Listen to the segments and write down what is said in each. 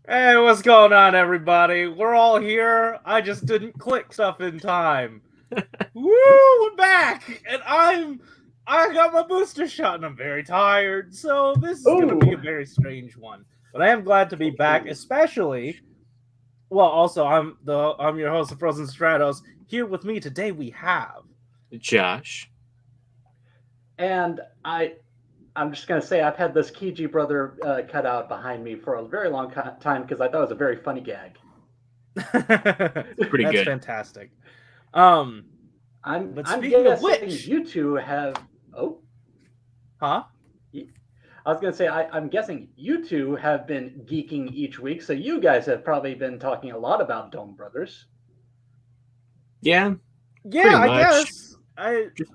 Hey, what's going on, everybody? We're all here. I just didn't click stuff in time. Woo! We're back, and I got my booster shot, and I'm very tired. So this is gonna be a Ooh. very strange one. But I am glad to be back, especially. Well, also I'm your host, the Frozen Stratos. Here with me today we have. Josh. And I'm just gonna say I've had this Kiji brother cut out behind me for a very long time because I thought it was a very funny gag. Pretty That's good. fantastic. I'm But I'm speaking of guessing which, you two have. Oh, huh? I was gonna say I'm guessing you two have been geeking each week, so you guys have probably been talking a lot about Donbrothers. Yeah, Yeah, pretty I much. guess.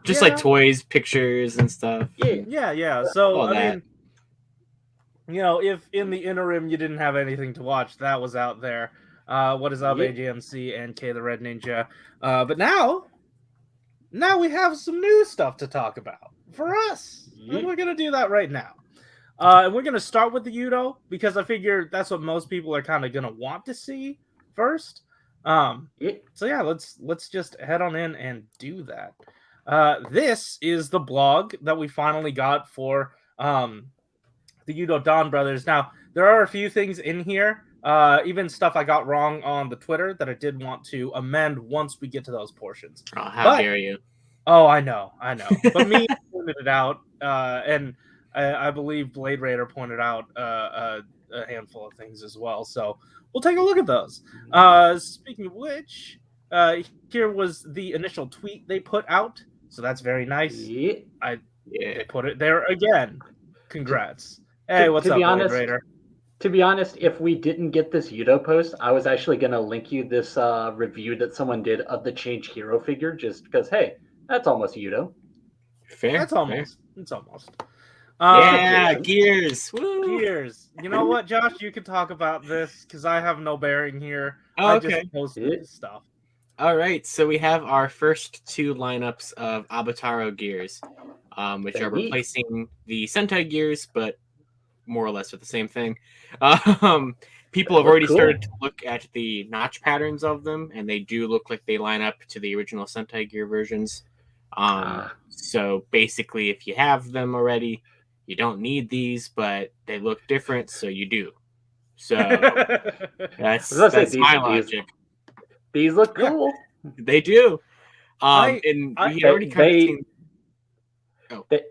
Just like toys, pictures, and stuff. Yeah. Yeah. So All I that. mean, if in the interim you didn't have anything to watch, that was out there. What is up, Yeah. AGMC and K the Red Ninja? But now we have some new stuff to talk about for us, and Yeah. we're gonna do that right now. And we're gonna start with the Yudo because I figure that's what most people are kind of gonna want to see first. Yeah. So yeah, let's just head on in and do that. This is the blog that we finally got for the Yudo Donbrothers. Now, there are a few things in here, even stuff I got wrong on the Twitter that I did want to amend once we get to those portions. Oh, how But dare you? oh, I know. But me pointed it out, and I believe Blade Raider pointed out a handful of things as well. So we'll take a look at those. Speaking of which, here was the initial tweet they put out. So that's very nice. Yeah. Yeah. They put it there again. Congrats. To, Hey, what's to up, be Blade honest, Raider? To be honest, if we didn't get this Yudo post, I was actually going to link you this review that someone did of the Change Hero figure, just because, hey, that's almost Yudo. Fair. That's almost. It's almost. Yeah, adjacent. gears. Woo. Gears. You know what, Josh? You can talk about this because I have no bearing here. Oh, I okay. just posted this stuff. All right. So we have our first two lineups of Abataro gears, which are replacing the Sentai gears, but more or less with the same thing. People have already started to look at the notch patterns of them, and they do look like they line up to the original Sentai gear versions. So basically, if you have them already, you don't need these, but they look different, so you do. So that's my logic. These look cool. They do. And we had already kind of seen.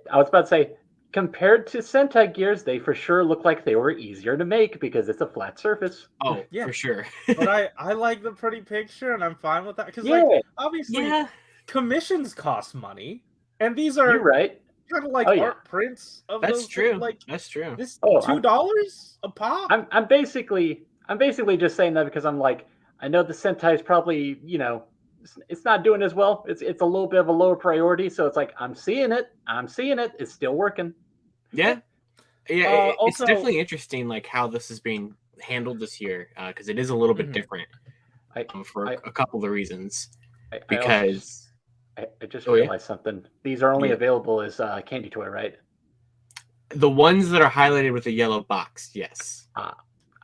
I was about to say, compared to Sentai gears, they for sure look like they were easier to make because it's a flat surface. Oh, yeah, for sure. But I like the pretty picture, and I'm fine with that because, like, obviously, commissions cost money, and these are You're right. kind of like art prints of That's those. True. Like that's true. This $2 a pop. I'm basically just saying that because I'm like, I know the Sentai is probably, it's not doing as well. It's a little bit of a lower priority, so it's like I'm seeing it. It's still working. Yeah. It's definitely interesting, like how this is being handled this year, because it is a little bit different for a couple of reasons. Because I just realized something. These are only available as candy toy, right? The ones that are highlighted with a yellow box, yes.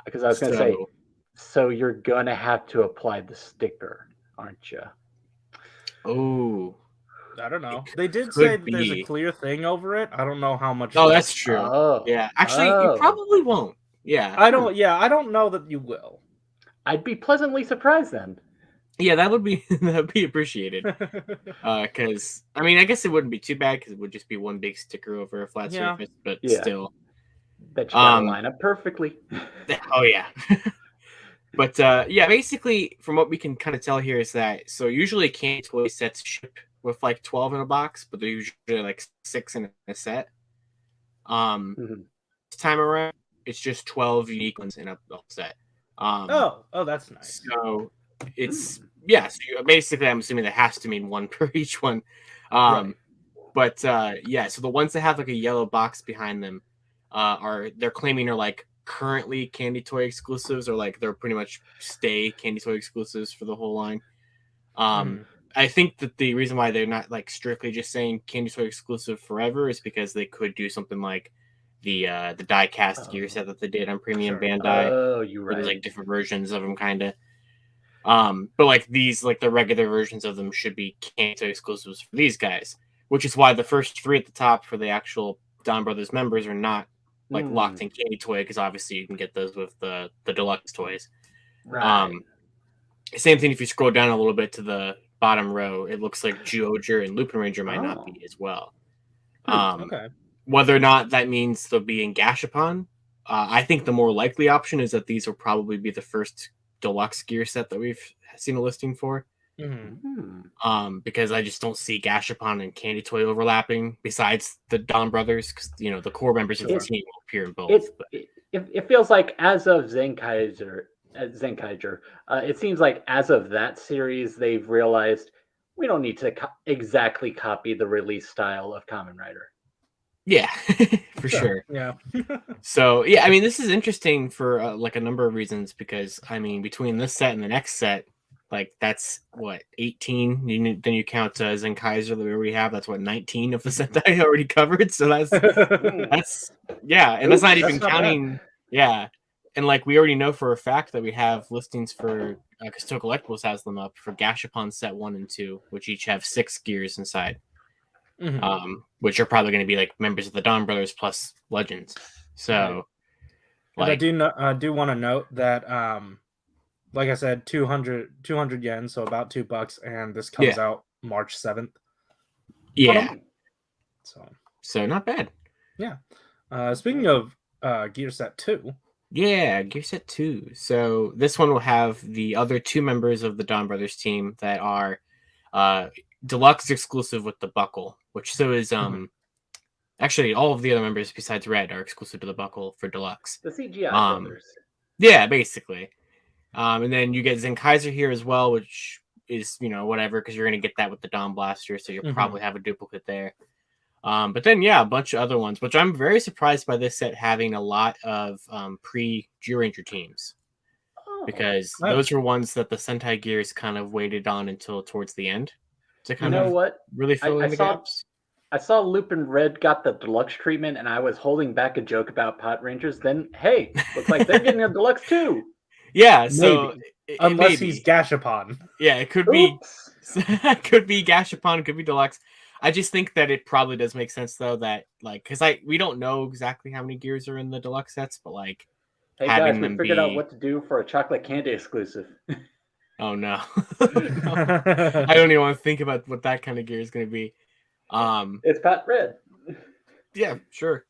Because I was going to say, so you're going to have to apply the sticker, aren't you? Oh. I don't know. They did say that there's a clear thing over it. I don't know how much. Oh, that's true. Yeah, actually, you probably won't. Yeah, I don't. Yeah, I don't know that you will. I'd be pleasantly surprised then. Yeah, that would be appreciated. Because I mean, I guess it wouldn't be too bad because it would just be one big sticker over a flat surface. But still, that you gotta line up perfectly. Oh yeah. But basically, from what we can kind of tell here is that usually candy toy sets ship with like 12 in a box, but they're usually like 6 in a set. This time around, it's just 12 unique ones in a set. That's nice. So it's so basically, I'm assuming that has to mean one per each one. But so the ones that have like a yellow box behind them they're claiming are like currently candy toy exclusives, or like they're pretty much stay candy toy exclusives for the whole line. I think that the reason why they're not like strictly just saying candy toy exclusive forever is because they could do something like the die-cast gear set that they did on Premium Bandai. Oh, you're right. There's like different versions of them, kind of. But like these, like the regular versions of them should be Kanto exclusives for these guys, which is why the first 3 at the top for the actual Donbrothers members are not like locked in Candy Toy, because obviously you can get those with the deluxe toys. Right. Same thing if you scroll down a little bit to the bottom row, it looks like Zyuohger and Lupin Ranger might not be as well. Okay. Whether or not that means they'll be in Gashapon, I think the more likely option is that these will probably be the first deluxe gear set that we've seen a listing for. Because I just don't see Gashapon and Candy Toy overlapping besides the Donbrothers, because the core members of the team will appear in both. It feels like as of Zenkaiger, it seems like as of that series, they've realized we don't need to exactly copy the release style of Kamen Rider. Yeah, for sure. Yeah. So yeah, I mean, this is interesting for like a number of reasons, because I mean, between this set and the next set, like that's what 18. Then you count Zenkaiser that we have. That's what 19 of the Sentai already covered. So that's yeah, and that's not even counting. Yeah, and like we already know for a fact that we have listings for because Toe Collectibles has them up for Gashapon set 1 and 2, which each have 6 gears inside. Which are probably going to be like members of the Donbrothers plus Legends. So, like, I do want to note that, like I said, 200 yen, so about $2, and this comes out March 7th. Yeah. So not bad. Yeah. Speaking of Gear Set 2. Yeah, Gear Set 2. So this one will have the other 2 members of the Donbrothers team that are deluxe exclusive with the buckle, which so is actually all of the other members besides Red are exclusive to the buckle for deluxe. The CGI brothers. Yeah, basically. And then you get Zenkaiser here as well, which is whatever, because you're gonna get that with the Dawn Blaster, so you'll probably have a duplicate there. But then a bunch of other ones, which I'm very surprised by this set having a lot of pre-G Ranger teams. Because those were ones that the Sentai Gears kind of waited on until towards the end to kind of really fill in the gaps. I saw Lupin Red got the deluxe treatment, and I was holding back a joke about Pot Rangers. Then, hey, looks like they're getting a deluxe too. Yeah, so unless he's Gashapon. Yeah, it could be. Could be Gashapon, could be deluxe. I just think that it probably does make sense though that because we don't know exactly how many gears are in the deluxe sets, but like. Hey guys, we figured out what to do for a chocolate candy exclusive. Oh no. I don't even want to think about what that kind of gear is going to be. It's Pat Red. Yeah, sure.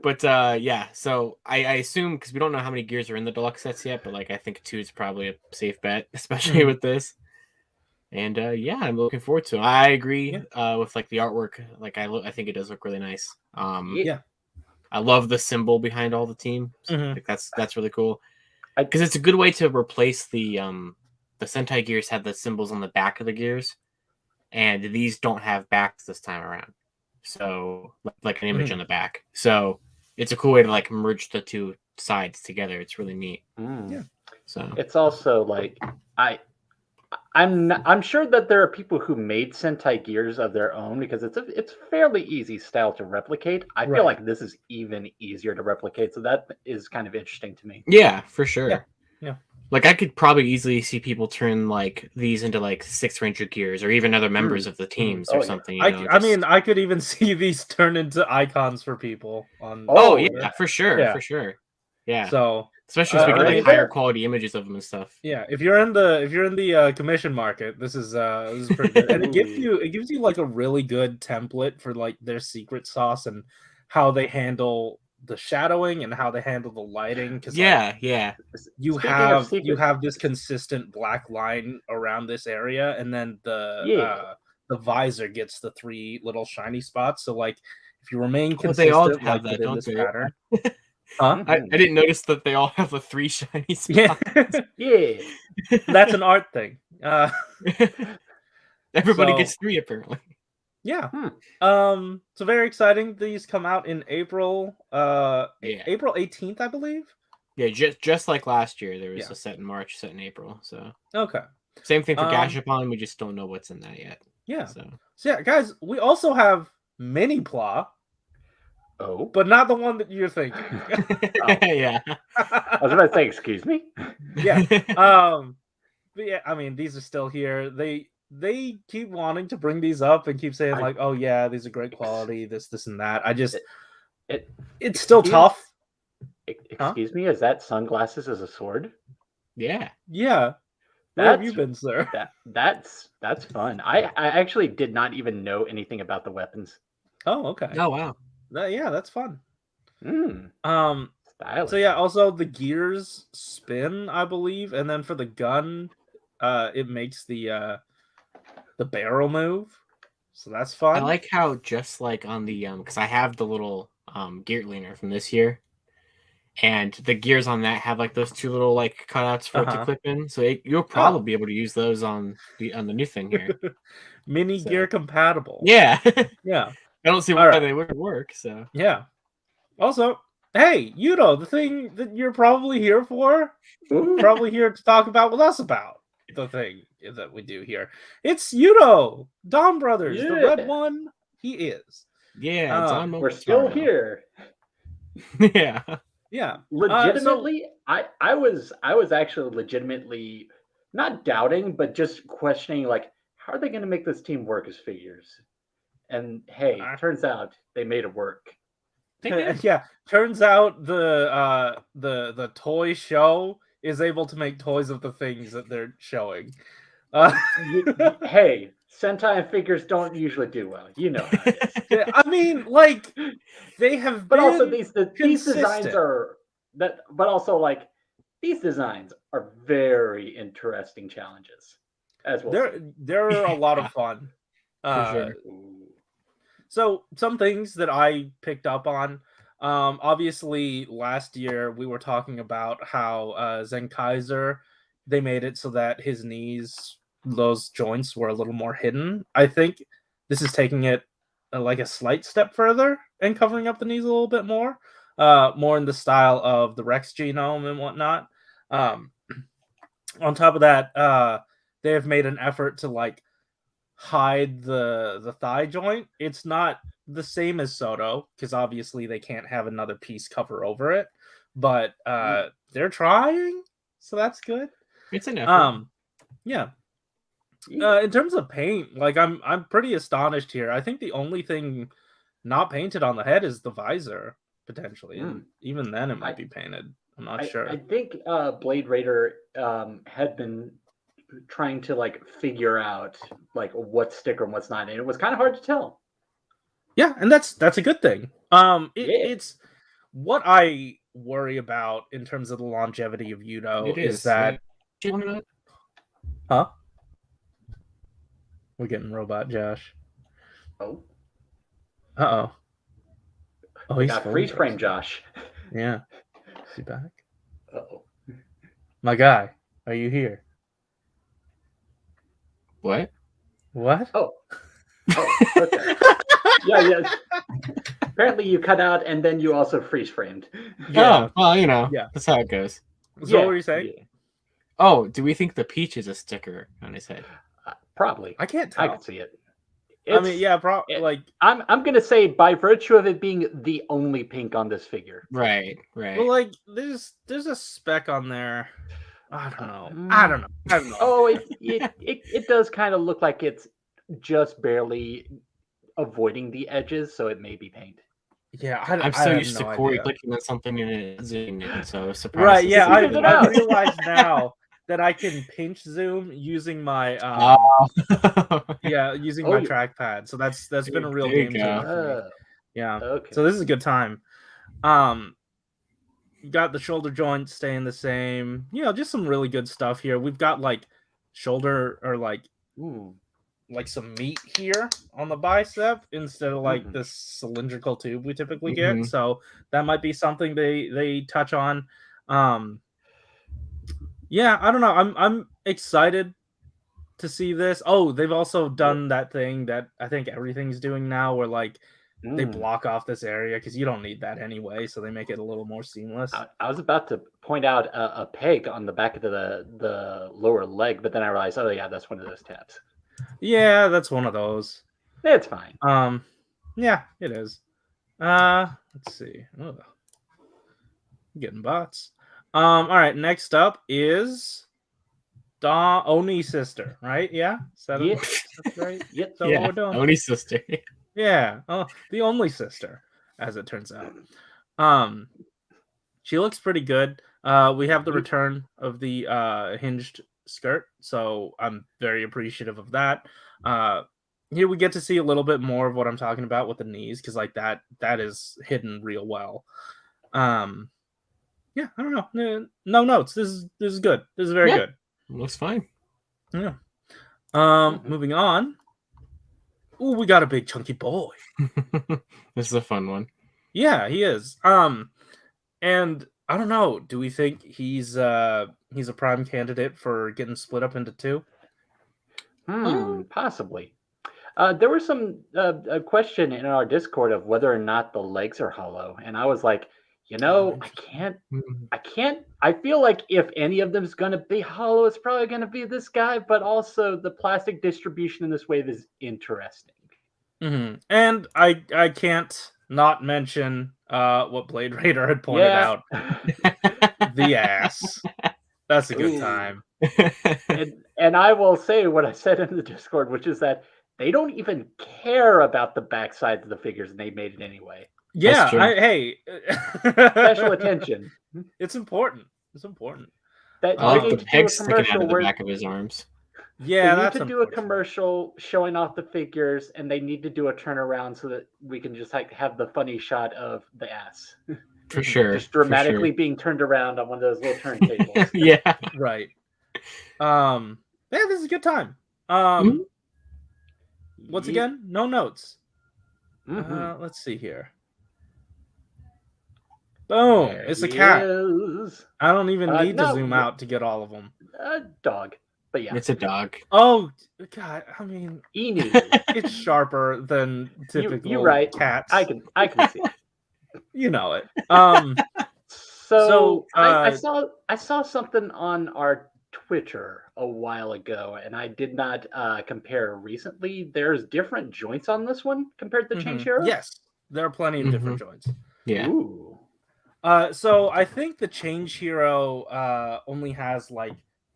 But so I assume, because we don't know how many gears are in the deluxe sets yet, but like I think 2 is probably a safe bet, especially with this. And I'm looking forward to it. I agree with like the artwork. Like I think it does look really nice. I love the symbol behind all the teams. Like that's really cool. Because it's a good way to replace the Sentai gears have the symbols on the back of the gears, and these don't have backs this time around. So like an image on the back. So it's a cool way to like merge the 2 sides together. It's really neat. Yeah. So it's also like I'm sure that there are people who made Sentai gears of their own, because it's fairly easy style to replicate. I feel like this is even easier to replicate, so that is kind of interesting to me. Yeah, for sure. Yeah. Like I could probably easily see people turn like these into like 6 Ranger gears, or even other members of the teams or something. I mean, I could even see these turn into icons for people on. For sure, for sure. Yeah. So. Especially if we get like higher quality images of them and stuff. Yeah, if you're in the commission market, this is pretty good, and it gives you like a really good template for like their secret sauce and how they handle the shadowing and how they handle the lighting. Because you have this consistent black line around this area, and then the visor gets the 3 little shiny spots. So like if you remain consistent, they all have that, don't they? Pattern. Huh? I didn't notice that they all have the 3 shiny spots. Yeah. That's an art thing. Everybody gets 3 apparently. Yeah. So very exciting. These come out in April. April 18th, I believe. Yeah, just like last year, there was a set in March, set in April. So okay. Same thing for Gashapon. We just don't know what's in that yet. Yeah. So yeah, guys, we also have Minipla. Oh, but not the one that you're thinking. Yeah. I was about to say, excuse me. Yeah. But yeah, I mean, these are still here. They keep wanting to bring these up and keep saying like, "Oh yeah, these are great quality, this and that." I just it's still tough. Excuse me, is that sunglasses as a sword? Yeah. Yeah. Where have you been, sir? That's fun. I actually did not even know anything about the weapons. Oh, okay. Oh wow. Yeah, that's fun. Stylish. So yeah, also the gears spin, I believe, and then for the gun, it makes the barrel move. So that's fun. I like how just like on the because I have the little gear leaner from this year, and the gears on that have like those two little like cutouts for it to clip in. So you'll probably be able to use those on the new thing here. Mini gear compatible. Yeah. Yeah. I don't see why they wouldn't work. So yeah. Also, hey, Yudo, the thing that you're probably here for, probably here to talk about with us about the thing that we do here. It's Yudo, Donbrothers, the red one. He is. Yeah, we're still here. Yeah. Yeah. Legitimately, I was actually legitimately not doubting, but just questioning like, how are they going to make this team work as figures? And hey, turns out they made it work. Yeah, turns out the toy show is able to make toys of the things that they're showing. Hey, Sentai figures don't usually do well. You know how it is. I mean, like they have, but also these designs are that. But also like these designs are very interesting challenges as well. They're a lot of fun. For sure. So some things that I picked up on. Obviously, last year we were talking about how Zenkaiser, they made it so that his knees, those joints were a little more hidden. I think this is taking it like a slight step further and covering up the knees a little bit more, more in the style of the Rex genome and whatnot. On top of that, they have made an effort to like hide the thigh joint. It's not the same as Soto because obviously they can't have another piece cover over it, but they're trying, so that's good. It's an effort. Yeah. In terms of paint, like I'm pretty astonished here. I think the only thing not painted on the head is the visor potentially, and even then it might be painted. I'm not sure. I think Blade Raider had been trying to like figure out like what's sticker and what's not, and it was kind of hard to tell. Yeah, and that's a good thing. It's what I worry about in terms of the longevity of Yudo is that. Huh? We're getting robot Josh. Oh. Uh-oh. Oh, he's got freeze frame Josh. Yeah. Is he back? Uh-oh. My guy, are you here? What? Oh, okay. Yeah. Apparently you cut out and then you also freeze framed. Yeah. Oh, well, you know, that's how it goes. So what were you saying? Yeah. Oh, do we think the peach is a sticker on his head? Probably. I can't tell. I can see it. I mean, yeah, like I'm gonna say by virtue of it being the only pink on this figure. Right. Well, like there's a speck on there. I don't know. Oh, it does kind of look like it's just barely avoiding the edges, so it may be paint. Yeah, I'm so used to Corey clicking on something and it zooming in, so surprised. Right, yeah, I realize now that I can pinch zoom using my using my trackpad. So that's been a real game changer for me. Yeah. Okay. So this is a good time. You got the shoulder joints staying the same. You know, just some really good stuff here. We've got like shoulder or like some meat here on the bicep instead of like this cylindrical tube we typically get. So that might be something they touch on. Yeah, I don't know. I'm excited to see this. Oh, they've also done that thing that I think everything's doing now where like they block off this area because you don't need that anyway, so they make it a little more seamless. I was about to point out a peg on the back of the lower leg, but then I realized, oh yeah, that's one of those tabs. Yeah, that's one of those. It's fine. Yeah, it is. Let's Let's see. Ugh. Getting bots. All right. Next up is Oni sister, right? Yeah. Is that Yeah. that's right? Yep. So what we're doing? Oni sister. Yeah. Oh, the only sister, as it turns out. She looks pretty good. We have the return of the hinged skirt, so I'm very appreciative of that. Here we get to see a little bit more of what I'm talking about with the knees, because like that is hidden real well. Yeah, I don't know. No notes. This is good. This is very good. Looks fine. Yeah. Moving on. Ooh, we got a big chunky boy. This is a fun one. Yeah, he is. And I don't know. Do we think he's a prime candidate for getting split up into two? Possibly. There was some a question in our Discord of whether or not the legs are hollow, and I was like, I can't. I feel like if any of them is going to be hollow, it's probably going to be this guy. But also, the plastic distribution in this wave is interesting. Mm-hmm. And I can't not mention what Blade Raider had pointed out. The ass. That's a good time. And I will say what I said in the Discord, which is that they don't even care about the backside of the figures, and they made it anyway. Yeah, hey. Special attention. It's important. It's important. I like the pegs sticking out of the back of his arms. Yeah, they need to do a commercial showing off the figures, and they need to do a turnaround so that we can just like have the funny shot of the ass. For sure. Just dramatically being turned around on one of those little turntables. Yeah. Right. Yeah, this is a good time. Once again, no notes. Let's see here. Boom! It's a cat. I don't even need to zoom out to get all of them. Dog. But yeah. It's a dog. Oh, God. I mean, Enu. It's sharper than typical you're right. cats. I can see it. You know it. So I saw something on our Twitter a while ago, and I did not compare recently. There's different joints on this one compared to Change Hero? Yes, there are plenty of different joints. Yeah. Ooh. So I think the Change Hero only has like,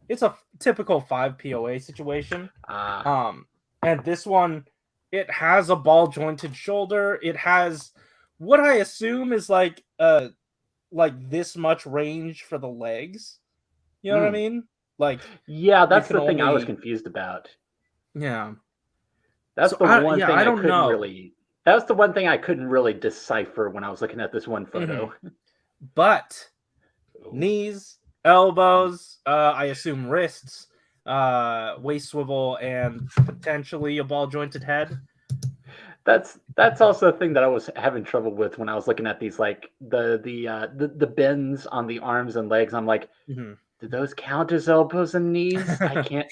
it's a typical 5 POA situation. And this one, it has a ball jointed shoulder. It has what I assume is like this much range for the legs. You know what I mean? Like, yeah, that's the thing I was confused about. Yeah, that's the one thing I don't know. That's the one thing I couldn't really decipher when I was looking at this one photo. But knees, elbows, I assume wrists, waist swivel, and potentially a ball jointed head. That's also a thing that I was having trouble with when I was looking at these, like the bends on the arms and legs. I'm like, do those count as elbows and knees? I can't.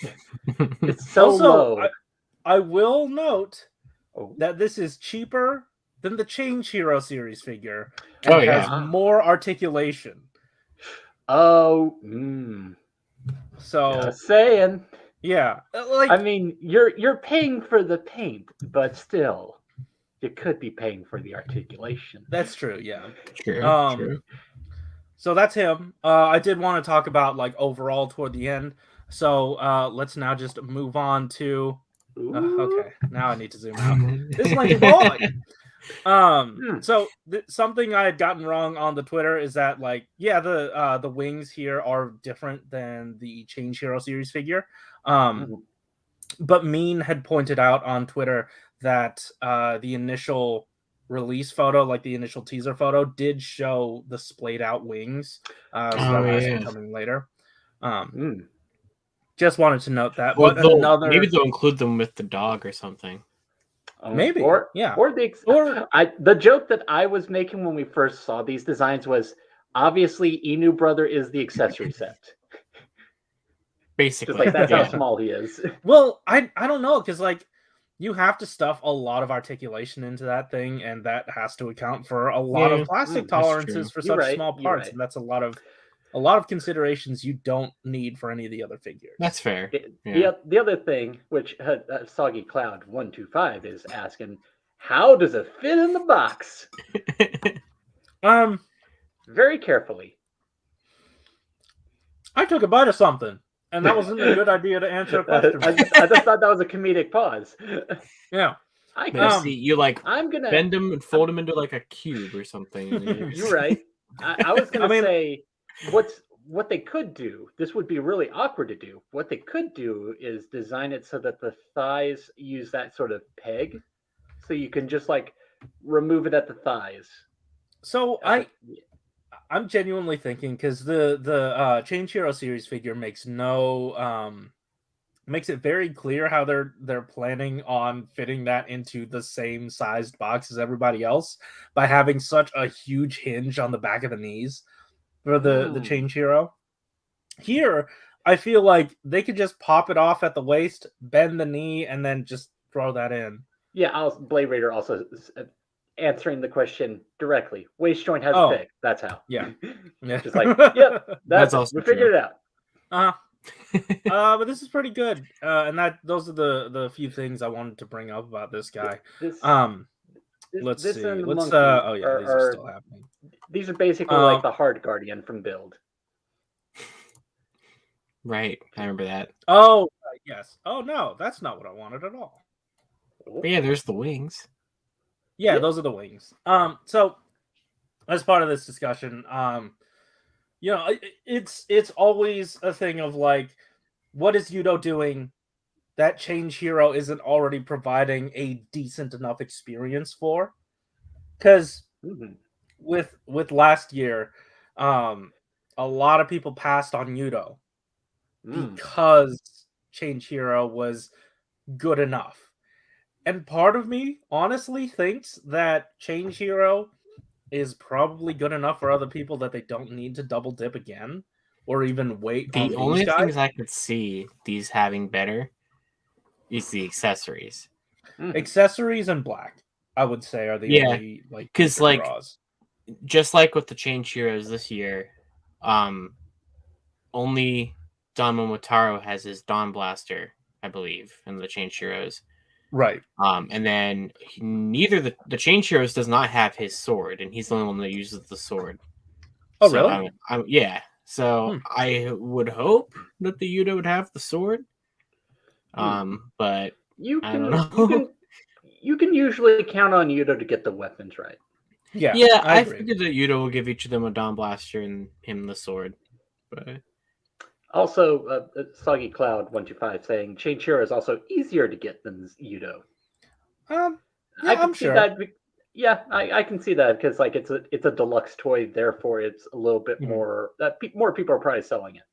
It's so low. I will note that this is cheaper than the Change Hero series figure. And has more articulation. So just saying. Yeah, like, I mean, you're paying for the paint, but still, you could be paying for the articulation. That's true. Yeah. True. So that's him. I did want to talk about like overall toward the end. So let's now just move on to. Okay, now I need to zoom out. This is my boy. So something I had gotten wrong on the Twitter is that like, yeah, the wings here are different than the Change Hero series figure. But Mean had pointed out on Twitter that the initial release photo, like the initial teaser photo, did show the splayed out wings. So that might be coming later. Just wanted to note that. Well, but maybe they'll include them with the dog or something. Maybe, or the joke that I was making when we first saw these designs was obviously Enu brother is the accessory set. Basically, like that's how small he is. Well, I don't know, because like you have to stuff a lot of articulation into that thing, and that has to account for a lot of plastic tolerances for such small parts, and that's a lot of considerations you don't need for any of the other figures. That's fair. The other thing, which Soggy Cloud 125 is asking, how does it fit in the box? Very carefully. I took a bite of something, and that wasn't a good idea to answer a question. I just thought that was a comedic pause. Yeah. See, you like I'm gonna bend them and fold them into like a cube or something. You're right. I was gonna say what they could do. This would be really awkward to do. What they could do is design it so that the thighs use that sort of peg, so you can just like remove it at the thighs. So I'm genuinely thinking, because the Change Hero series figure makes makes it very clear how they're planning on fitting that into the same sized box as everybody else by having such a huge hinge on the back of the knees for the Change Hero. Here, I feel like they could just pop it off at the waist, bend the knee, and then just throw that in. Yeah, Blade Raider also answering the question directly. Waist joint has a peg. That's how. Yeah. Just like, yep, that's also we figured it out. But this is pretty good. And those are the few things I wanted to bring up about this guy. Let's see. Let's these are still happening. These are basically like the Hard Guardian from Build. Right. I remember that. Oh, yes. Oh no, that's not what I wanted at all. But yeah, there's the wings. Yeah, those are the wings. So as part of this discussion, you know, it's always a thing of like, what is Yudo doing that Change Hero isn't already providing a decent enough experience for? Because with last year, a lot of people passed on Yudo because Change Hero was good enough. And part of me honestly thinks that Change Hero is probably good enough for other people that they don't need to double dip again or even wait on these guys. The only things I could see these having better is the accessories. Accessories and black, I would say, are the only like, because like draws. Just like with the Change Heroes this year, only Don Momotaro has his Dawn Blaster, I believe, in the Change Heroes. Right. And then neither the Change Heroes does not have his sword, and he's the only one that uses the sword. Oh, so, really? Yeah. So I would hope that the Yudo would have the sword. But I don't know. You can usually count on Yudo to get the weapons right. Yeah. Yeah, I figured that Yudo will give each of them a Dawn Blaster and him the sword. But also, Soggy Cloud 125 saying Change Hero is also easier to get than Yudo. I'm sure. I can see that because like it's a deluxe toy, therefore it's a little bit more that more people are probably selling it.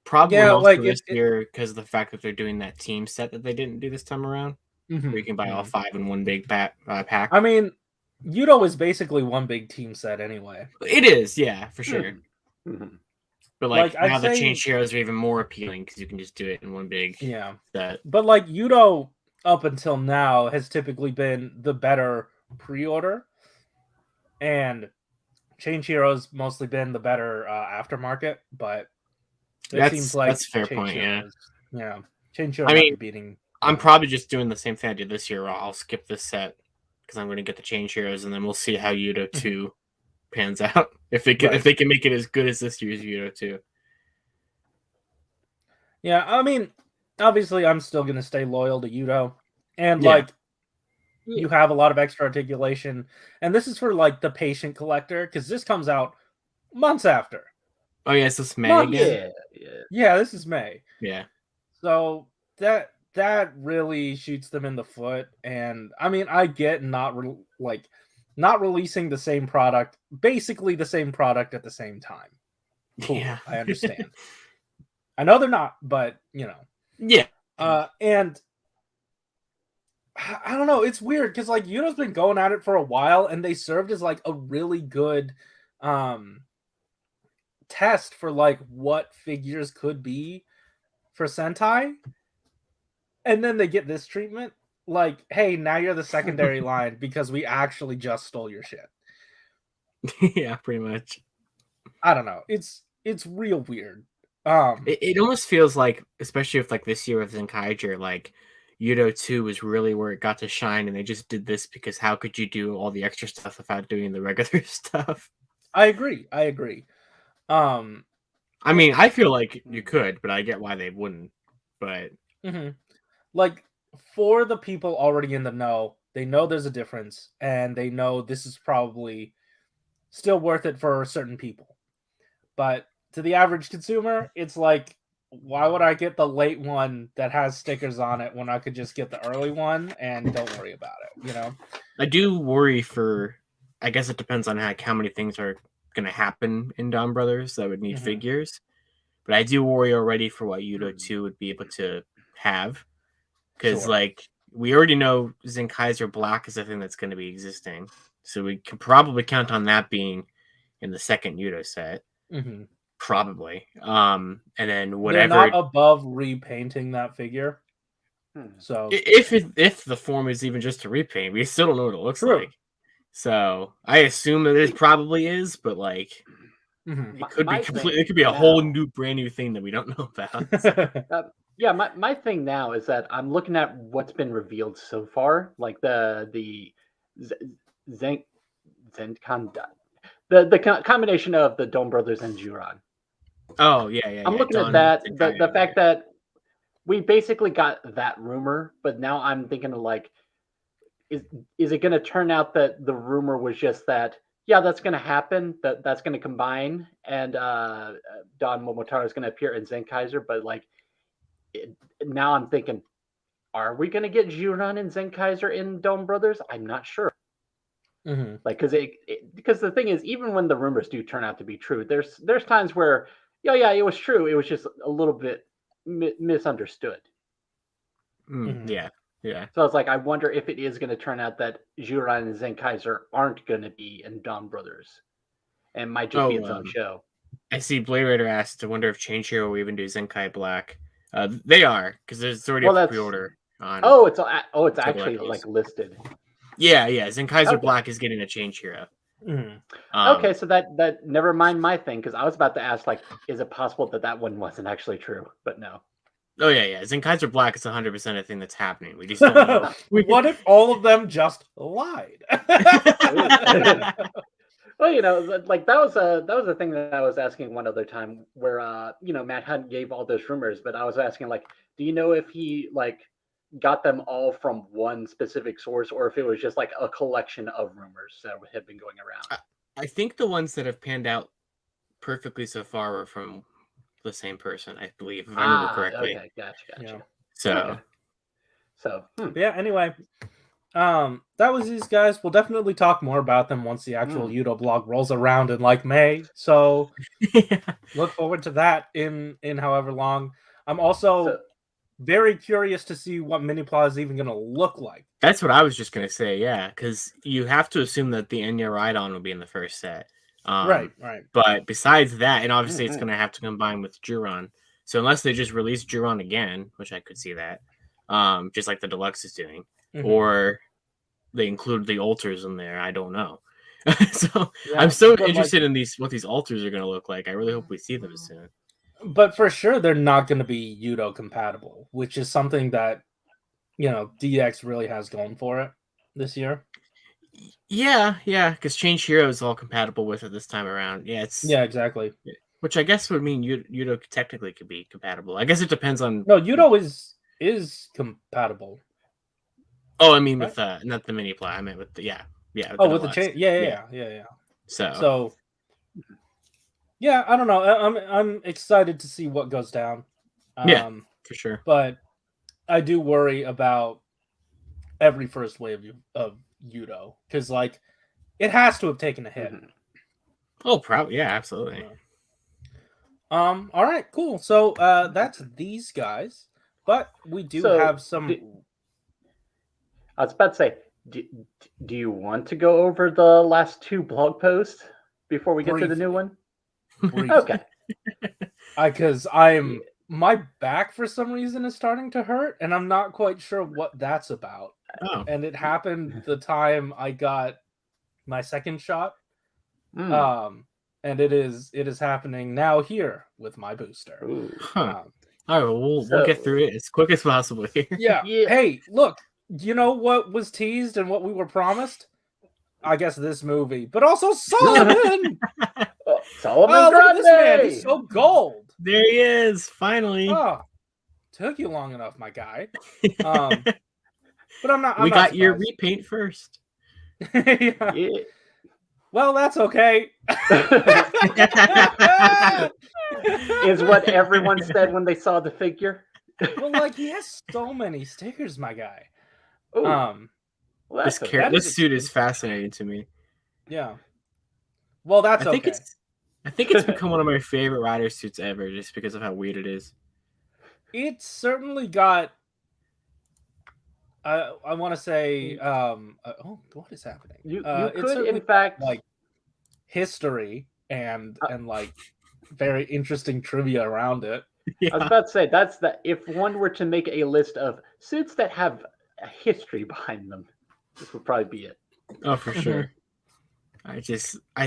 Probably also this year because of the fact that they're doing that team set that they didn't do this time around, where you can buy all 5 in one big pack. I mean, Yudo is basically one big team set anyway. It is, yeah, for sure. But like now the Change Heroes are even more appealing because you can just do it in one big set. But like Yudo up until now has typically been the better pre-order, and Change Heroes mostly been the better aftermarket. But it seems like that's a fair point. Yeah. Change Heroes might be beating. I'm probably just doing the same thing I did this year. I'll skip this set because I'm going to get the Change Heroes, and then we'll see how Yudo 2 pans out. If they can make it as good as this year's Yudo 2. Yeah, I mean, obviously I'm still going to stay loyal to Yudo. And you have a lot of extra articulation. And this is for like the patient collector, because this comes out months after. Oh, yeah, is this May again? Yeah, this is May. Yeah. So that really shoots them in the foot. And I mean, I get not releasing the same product, basically the same product at the same time. Cool, yeah. I understand. I know they're not, but you know. Yeah. And I don't know, it's weird because like Yudo's been going at it for a while, and they served as like a really good test for like what figures could be for Sentai. And then they get this treatment. Like, hey, now you're the secondary line because we actually just stole your shit. Yeah, pretty much. I don't know. It's real weird. It almost feels like, especially with like this year with Zenkaiger, like Yudo 2 was really where it got to shine, and they just did this because how could you do all the extra stuff without doing the regular stuff? I agree. I mean, I feel like you could, but I get why they wouldn't. But like for the people already in the know, they know there's a difference, and they know this is probably still worth it for certain people. But to the average consumer, it's like, why would I get the late one that has stickers on it when I could just get the early one and don't worry about it, you know? I do worry for, I guess it depends on how many things are going to happen in Donbrothers that would need figures. But I do worry already for what Yudo 2 would be able to have. Because, like, we already know Zenkaiser Black is a thing that's going to be existing. So we can probably count on that being in the second Yudo set. Probably. And then whatever. They're not above repainting that figure. So if the form is even just to repaint, we still don't know what it looks like. So I assume that it probably is, but like it could be completely. It could be a whole new, brand new thing that we don't know about. Yeah, my thing now is that I'm looking at what's been revealed so far, like the combination of the Donbrothers and Juran. Oh yeah. I'm looking at that. The fact that we basically got that rumor, but now I'm thinking of like, is it going to turn out that the rumor was just that? Yeah, that's going to happen. That's going to combine, and Don Momotaro is going to appear in Zenkaiser. But like, now I'm thinking, are we going to get Juran and Zenkaiser in Donbrothers? I'm not sure. Like, because the thing is, even when the rumors do turn out to be true, there's times where, yeah, it was true. It was just a little bit misunderstood. Yeah. So it's like, I wonder if it is going to turn out that Juran and Zenkaiser aren't going to be in Donbrothers, and might just be its own show. I see Blade Raider asked, I wonder if Change Hero will even do Zenkai Black. They are, because there's already a pre-order on. It's actually like listed. Yeah. Zenkaiser Black is getting a Change Hero. Okay, so that never mind my thing, because I was about to ask, like, is it possible that one wasn't actually true? But no. Oh yeah. Zenkaiser Black is 100% a thing that's happening. We just don't know. What if all of them just lied? Well, like that was a thing that I was asking one other time, where Matt Hunt gave all those rumors, but I was asking, like, do you know if he like got them all from one specific source, or if it was just like a collection of rumors that had been going around? I think the ones that have panned out perfectly so far were from the same person, I believe, if I remember correctly. Okay, gotcha. So yeah. Anyway, that was these guys. We'll definitely talk more about them once the actual Yudo blog rolls around in like May. So look forward to that in however long. I'm also very curious to see what Minipla is even going to look like. That's what I was just going to say, yeah, because you have to assume that the Enya Rhydon will be in the first set. Right. But besides that, and obviously it's going to have to combine with Juran. So unless they just release Juran again, which I could see that, just like the Deluxe is doing, or they include the altars in there, I don't know. So I'm so interested in what these altars are going to look like. I really hope we see them soon. But for sure, they're not going to be Yudo compatible, which is something that DX really has going for it this year. Yeah, because Change Hero is all compatible with it this time around. Yeah, exactly. Which I guess would mean Yudo technically could be compatible. I guess it depends on. No, Yudo is compatible. Oh, I mean with not the Minipla. I meant with the with the chain. Yeah. So yeah, I don't know. I'm excited to see what goes down. For sure. But I do worry about every first wave of Yudo, because like it has to have taken a hit. Oh, probably, yeah, absolutely. All right, cool. So that's these guys, but we do have some. I was about to say, do you want to go over the last two blog posts before we get to the new one? Okay. Because my back for some reason is starting to hurt, and I'm not quite sure what that's about. And it happened the time I got my second shot. And it is happening now here with my booster. All right, we'll get through it as quick as possible here. Yeah. Yeah. Hey, look, you know what was teased and what we were promised? I guess this movie, but also Solomon. Solomon Oh, look at Grande! this man. He's so gold. There he is, finally. Oh, took you long enough, my guy. But I'm not. We not got your surprised. repaint first. Yeah. Yeah. Well, that's okay. Is what everyone said when they saw the figure. Well, like he has so many stickers, my guy. Ooh, Um, well, This that's that this is suit is expensive. fascinating to me. yeah. Well, that's I think okay. I think it's become one of my favorite rider suits ever, just because of how weird it is. It's certainly got. I want to say. Oh, what is happening? You It's could, certainly in fact, like history and like very interesting trivia around it. I was about to say if one were to make a list of suits that have a history behind them, this would probably be it. Oh, for sure. I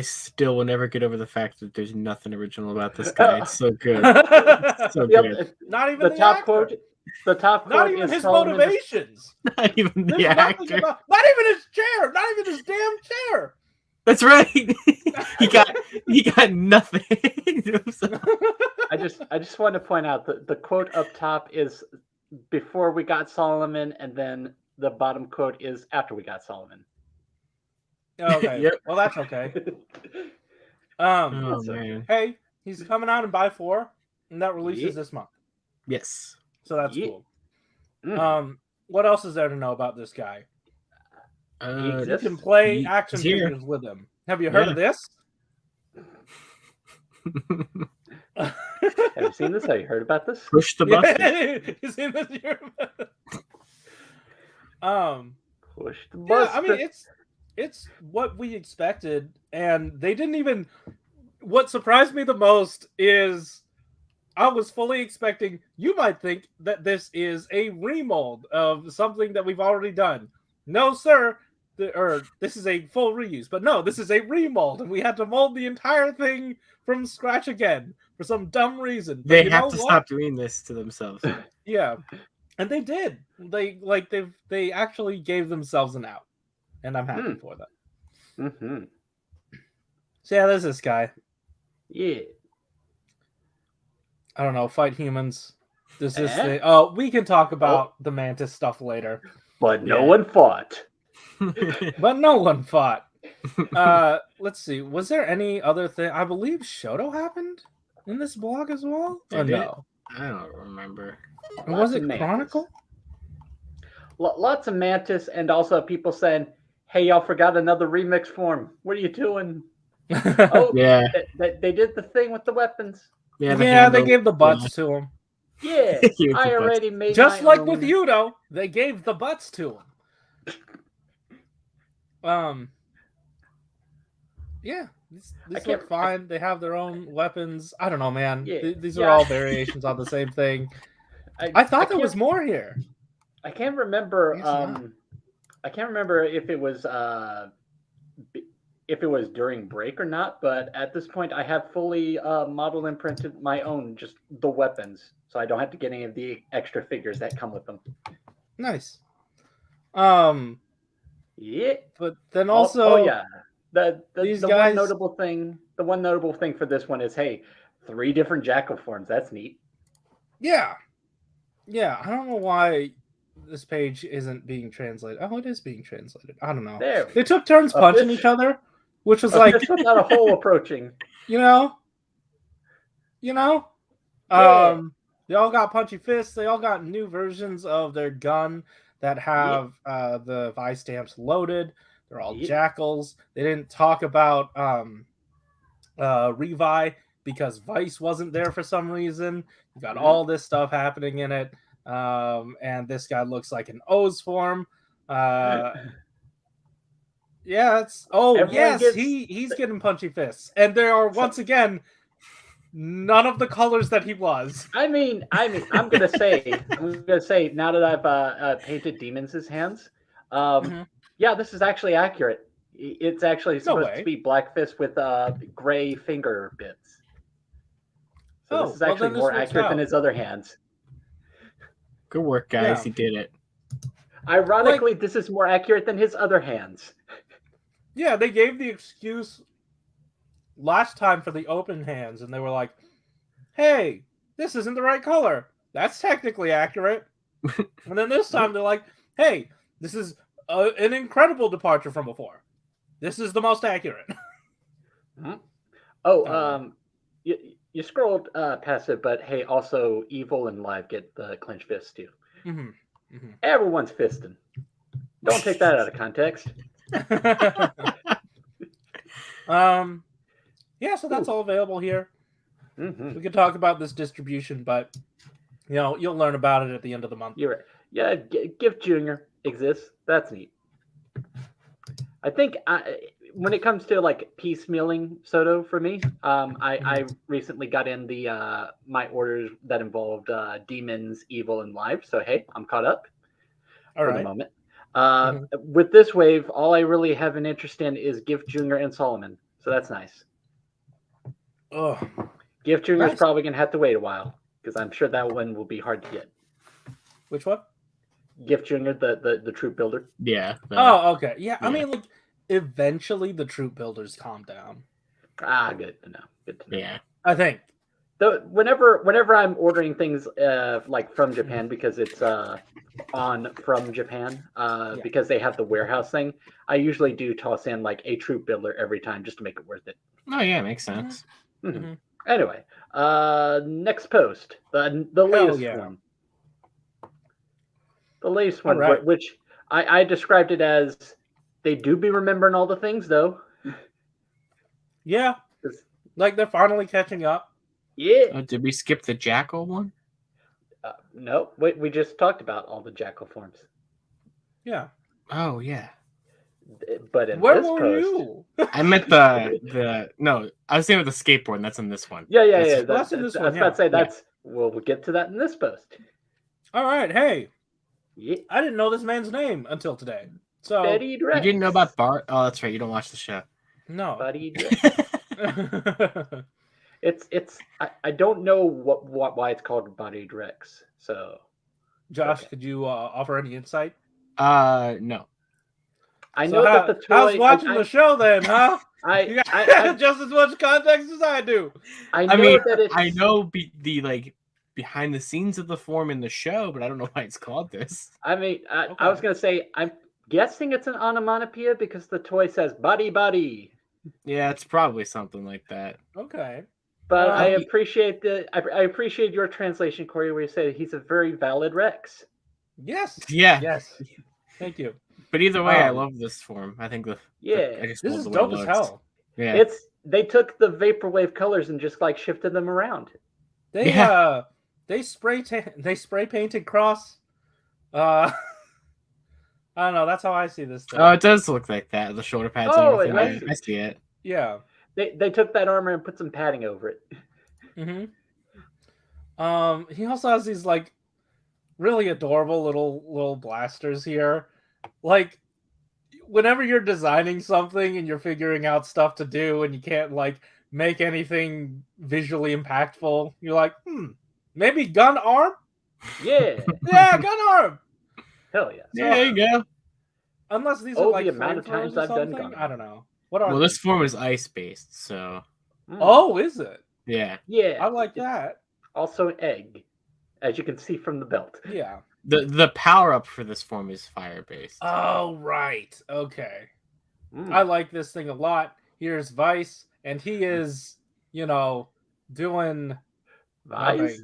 still will never get over the fact that there's nothing original about this guy. It's so good. It's so good. Not even The top actor. quote. The top Not quote even is his Solomon motivations. Not even There's the nothing actor. about, not even his chair. Not even his damn chair. That's right. he got nothing. I just want to point out that the quote up top is before we got Solomon, and then the bottom quote is after we got Solomon. Okay. Yep. Well, that's okay. Oh man. Hey, he's coming out in Buy 4, and that releases Yeah. this month. Yes. So that's Yeah. cool. Mm. What else is there to know about this guy? You exists. can play He's action here. figures with him. Have you heard Yeah. of this? Have you seen this? Have you heard about this? Push the button. Yeah, you seen this? Push the Yeah, bus. I mean it's what we expected, and they didn't even. What surprised me the most is I was fully expecting. You might think that this is a remold of something that we've already done. No, sir. This is a full reuse, but no, this is a remold, and we had to mold the entire thing from scratch again for some dumb reason. But They you have know to what? stop doing this to themselves. Yeah, and they did. They actually gave themselves an out, and I'm happy for that. Mm-hmm. So yeah, there's this guy. Yeah. I don't know. Fight humans. This is the. Oh, we can talk about the Mantis stuff later. But no Yeah. one fought. But no one fought. Let's see. Was there any other thing? I believe Shoto happened in this blog as well. Or Did it? no? I don't remember. Or was Lots it of Mantis. Chronicle? Lots of Mantis, and also people saying, "Hey, y'all forgot another remix form. What are you doing?" Oh, Yeah. they did the thing with the weapons. Yeah, Yeah, they gave the butts to him. Yeah, Gave the I butts. already made Just my like own. with Yudo, they gave the butts to him. Yeah, these look fine. They have their own weapons. I don't know, man. Yeah, These are yeah. all variations on the same thing. I thought there was more here. I can't remember. Guess not. I can't remember if it was during break or not. But at this point, I have fully modeled and printed my own, just the weapons, so I don't have to get any of the extra figures that come with them. Nice. Yeah. But then also, yeah. The these one guys- notable thing for this one is, hey, 3 different Jackal forms. That's neat. yeah. I don't know why this page isn't being translated. Oh, it is being translated. I don't know. There. They took turns punching This- each other, which was like, This without a hole approaching. you know. Yeah. They all got punchy fists. They all got new versions of their gun that have the vice stamps loaded. They're all Yep. jackals. They didn't talk about Revi because Vice wasn't there for some reason. You got all this stuff happening in it. And this guy looks like an O's form. Yeah, it's he's getting punchy fists. And there are once again none of the colors that he was. I'm gonna say now that I've painted Demons' hands, yeah, this is actually accurate. It's actually supposed to be Black Fist with gray finger bits. So this is actually more accurate than his other hands. Good work, guys. Yeah. You did it. Ironically, this is more accurate than his other hands. Yeah, they gave the excuse last time for the open hands, and they were like, hey, this isn't the right color. That's technically accurate. And then this time they're like, hey, this is an incredible departure from before. This is the most accurate. Oh, you scrolled past it, but hey, also Evil and Live get the clenched fist too. Everyone's fisting. Don't take that out of context. Yeah, so that's all available here. We could talk about this distribution, but you'll learn about it at the end of the month. You're right. Yeah, Gift Junior exists. That's neat. I think when it comes to like piecemealing Soto for me, I recently got in the my orders that involved Demons, Evil, and Live. So hey, I'm caught up for the moment. With this wave, all I really have an interest in is Gift Junior and Solomon. So that's nice. Oh, Gift Junior is probably gonna have to wait a while because I'm sure that one will be hard to get. Which one? Gift Junior, the troop builder. Yeah. Oh, okay. Yeah, I mean, like, eventually the troop builders calm down. Good to know. Good to know. Yeah. I think. Though whenever I'm ordering things like from Japan because it's on from Japan because they have the warehouse thing, I usually do toss in like a troop builder every time just to make it worth it. Oh yeah, makes sense. Anyway, next post, the latest one. The latest one, which I described it as they do be remembering all the things though. Yeah, like they're finally catching up. Yeah. Oh, did we skip the Jackal one? No, we just talked about all the Jackal forms. Yeah. Oh yeah. But in where this were post, you? I meant the no. I was saying with the skateboard. And that's in this one. Yeah. That's in this one. I was about to say that's. We'll get to that in this post. All right. Hey. Yeah. I didn't know this man's name until today. So Barid Rex. You didn't know about Bart? Oh, that's right. You don't watch the show. No. Barid Rex. It's I don't know why it's called Barid Rex. So, Josh, could you offer any insight? No. I know that the toy. How's watching the show then, huh? I just as much context as I do. I mean, that it's, I know the like behind the scenes of the form in the show, but I don't know why it's called this. I mean, I was gonna say I'm guessing it's an onomatopoeia because the toy says "body." Yeah, it's probably something like that. Okay. But I appreciate I appreciate your translation, Corey, where you say he's a very valid Rex. Yes. Yeah. Yes. Thank you. But either way, I love this form. I think this is dope as hell. Yeah. They took the vaporwave colors and just like shifted them around. They spray painted cross. I don't know. That's how I see this thing. Oh, it does look like that. The shoulder pads and everything. I see it. Yeah. They took that armor and put some padding over it. He also has these like really adorable little blasters here. Like whenever you're designing something and you're figuring out stuff to do and you can't like make anything visually impactful, you're like, maybe gun arm? Yeah. Yeah, gun arm. Hell yeah. Yeah, there you go. Unless these are like the amount of times I've done gun I don't know. What are well, this form is ice based, so. Oh, is it? Yeah. Yeah. I like that. Also an egg, as you can see from the belt. Yeah. The power up for this form is fire based. Oh, right. Okay. I like this thing a lot. Here's Vice, and he is, doing Vice.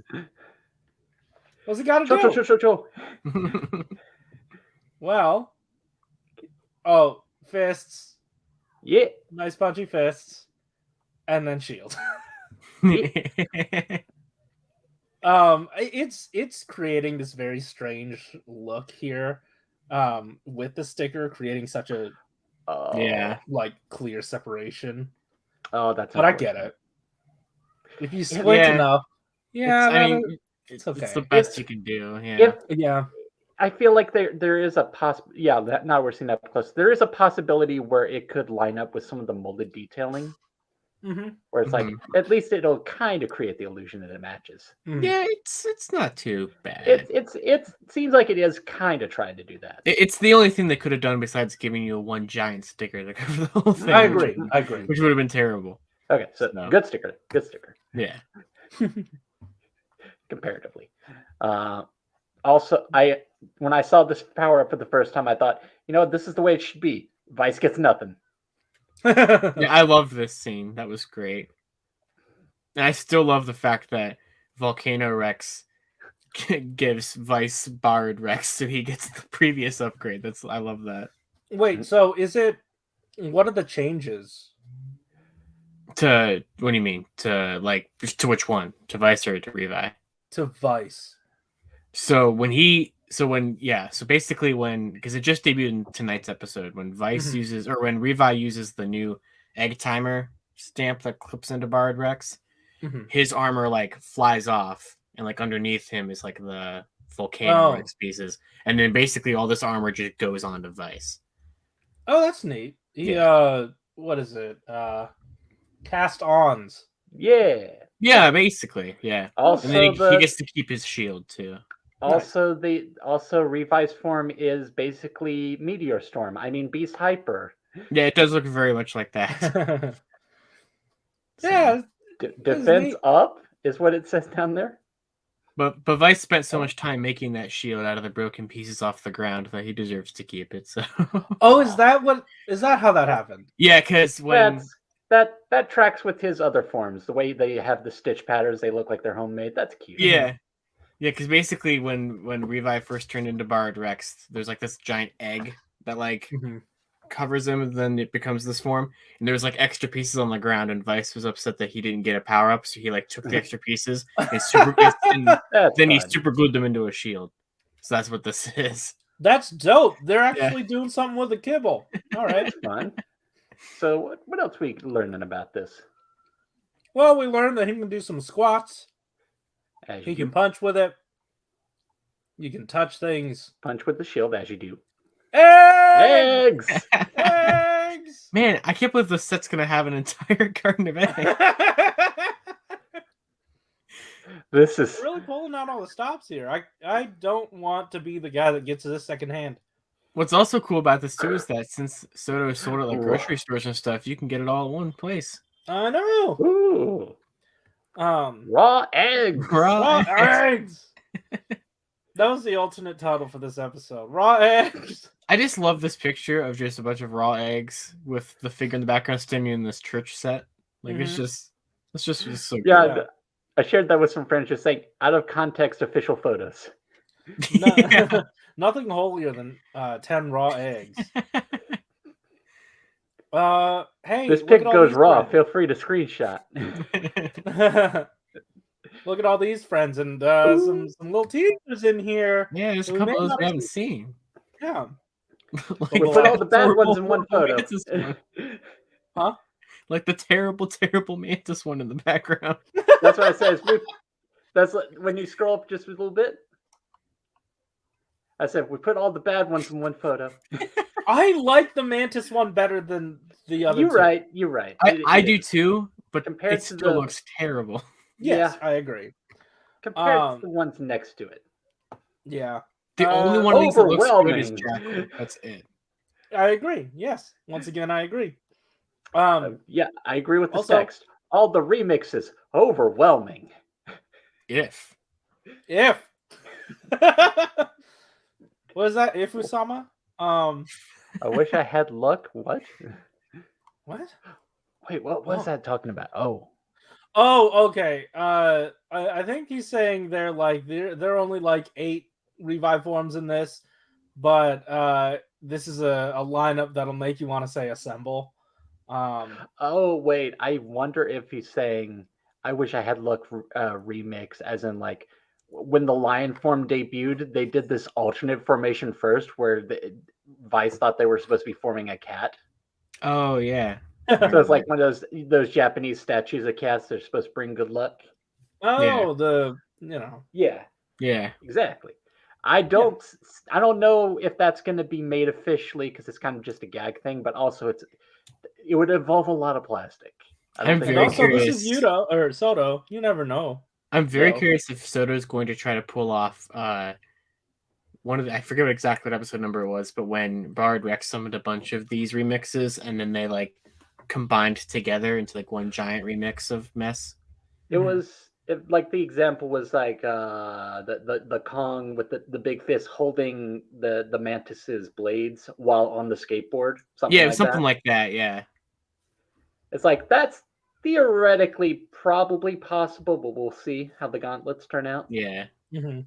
What's he got to do? Cho. Well, fists. Yeah. Nice punchy fists, and then shield. It's creating this very strange look here, with the sticker creating such a like clear separation. Oh, that's. But I get it. If you squint enough, it's okay. It's the best you can do. Yeah. I feel like there is a possibility. Yeah, now we're seeing that close. There is a possibility where it could line up with some of the molded detailing. where it's like at least it'll kind of create the illusion that it matches. Yeah, it's not too bad. It seems like it is kind of trying to do that. It's the only thing they could have done besides giving you one giant sticker to cover the whole thing. I agree. Which would have been terrible. Okay, so good sticker. Yeah. Comparatively. Also, when I saw this power up for the first time, I thought, this is the way it should be. Vice gets nothing. Yeah, I loved this scene. That was great. And I still love the fact that Volcano Rex gives Vice Barid Rex, so he gets the previous upgrade. I love that. Wait, so what are the changes? What do you mean? To which one? To Vice or to Revi? To Vice. So basically because it just debuted in tonight's episode, when Vice uses, or when Revi uses the new egg timer stamp that clips into Barid Rex, his armor flies off, and underneath him is the Volcano Rex pieces, and then basically all this armor just goes on to Vice. Oh, that's neat. What is it? Cast-ons. Yeah, basically, yeah. Also, and then he gets to keep his shield too. Also, Revi's form is basically Meteor Storm. I mean, Beast Hyper. Yeah, it does look very much like that. Yeah. Defense up is what it says down there. But Vice spent so much time making that shield out of the broken pieces off the ground that he deserves to keep it. So. Oh, is that how that happened? Yeah, because when that tracks with his other forms. The way they have the stitch patterns, they look like they're homemade. That's cute. Yeah, because basically when Revi first turned into Barid Rex, there's this giant egg that covers him, and then it becomes this form. And there's extra pieces on the ground, and Vice was upset that he didn't get a power up, so he took the extra pieces and he super glued them into a shield. So that's what this is. That's dope. They're actually doing something with the kibble. All right, fun. So what else we learning about this? Well, we learned that he can do some squats. He can punch with it. You can touch things. Punch with the shield as you do. Eggs! Eggs! Man, I can't believe the set's gonna have an entire carton of eggs. This is really pulling out all the stops here. I don't want to be the guy that gets this secondhand. What's also cool about this too is that since Soto is sold at grocery stores and stuff, you can get it all in one place. I know. Ooh. Raw eggs. Raw eggs. That was the alternate title for this episode. Raw eggs. I just love this picture of just a bunch of raw eggs with the figure in the background standing in this church set. It's just so cool. I shared that with some friends, just saying out of context official photos. Nothing holier than 10 raw eggs. Hey, this pic goes raw. Friends. Feel free to screenshot. Look at all these friends and some little teasers in here. Yeah, there's a couple of those we haven't seen. Yeah. We'll put all the bad ones in one photo. Huh? Like the terrible, terrible Mantis one in the background. That's what I said. That's when you scroll up just a little bit. I said we put all the bad ones in one photo. I like the Mantis one better than the other. You're right. I do too, but compared it still looks terrible. Yes, I agree. Compared to the ones next to it. Yeah. The only one that looks good is Jackal. That's it. I agree. Yes. Once again, I agree. Yeah, I agree with this text. All the remixes, overwhelming. If. What is that? Ifusama? I wish I had luck. What? What? Wait, what was that talking about? Oh, okay. I think he's saying they're only 8 revive forms in this, but this is a lineup that'll make you want to say assemble. Oh wait, I wonder if he's saying I wish I had luck remix, as in when the lion form debuted, they did this alternate formation first, where Vice thought they were supposed to be forming a cat. Oh yeah. So it's like one of those Japanese statues of cats. They're supposed to bring good luck. Oh, yeah. Yeah. Exactly. I don't know if that's going to be made officially because it's kind of just a gag thing, but also it would involve a lot of plastic. I don't I'm think And very also, this is curious. Yudo or Soto. You never know. I'm very So- curious if Soto's going to try to pull off one of the, I forget exactly what episode number it was, but when Barid Rex summoned a bunch of these remixes and then they like combined together into like one giant remix of mess. it was like the example was like the Kong with the big fist holding the Mantis's blades while on the skateboard. Something Yeah, like something that. like that. Yeah. It's like that's theoretically probably possible, but we'll see how the gauntlets turn out. Yeah. Mhm.